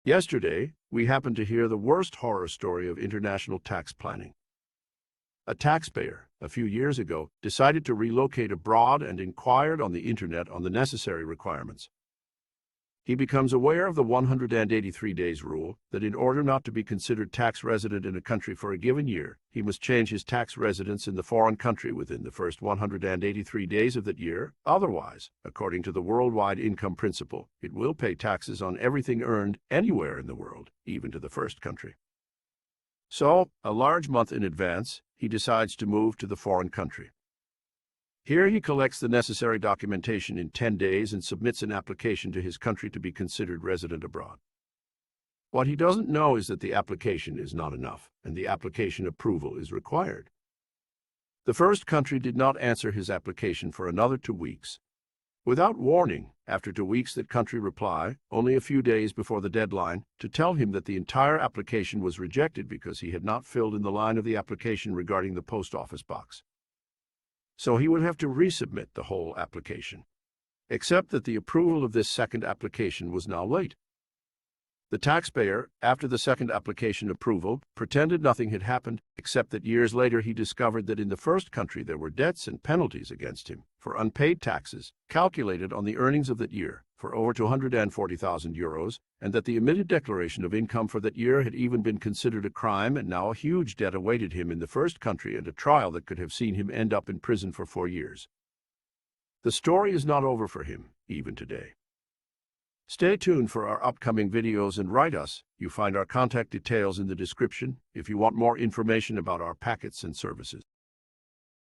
Yesterday, we happened to hear the worst horror story of international tax planning. A taxpayer, a few years ago, decided to relocate abroad and inquired on the internet on the necessary requirements. He becomes aware of the 183 days rule, that in order not to be considered tax resident in a country for a given year, he must change his tax residence in the foreign country within the first 183 days of that year. Otherwise, according to the worldwide income principle, it will pay taxes on everything earned anywhere in the world, even to the first country. So, a large month in advance, he decides to move to the foreign country. Here he collects the necessary documentation in 10 days and submits an application to his country to be considered resident abroad. What he doesn't know is that the application is not enough, and the application approval is required. The first country did not answer his application for another 2 weeks. Without warning, after 2 weeks that country reply, only a few days before the deadline, to tell him that the entire application was rejected because he had not filled in the line of the application regarding the post office box. So he would have to resubmit the whole application. Except that the approval of this second application was now late. The taxpayer, after the second application approval, pretended nothing had happened, except that years later he discovered that in the first country there were debts and penalties against him for unpaid taxes, calculated on the earnings of that year, for over 240,000 euros, and that the omitted declaration of income for that year had even been considered a crime, and now a huge debt awaited him in the first country and a trial that could have seen him end up in prison for 4 years. The story is not over for him, even today. Stay tuned for our upcoming videos and write us. You find our contact details in the description if you want more information about our packets and services.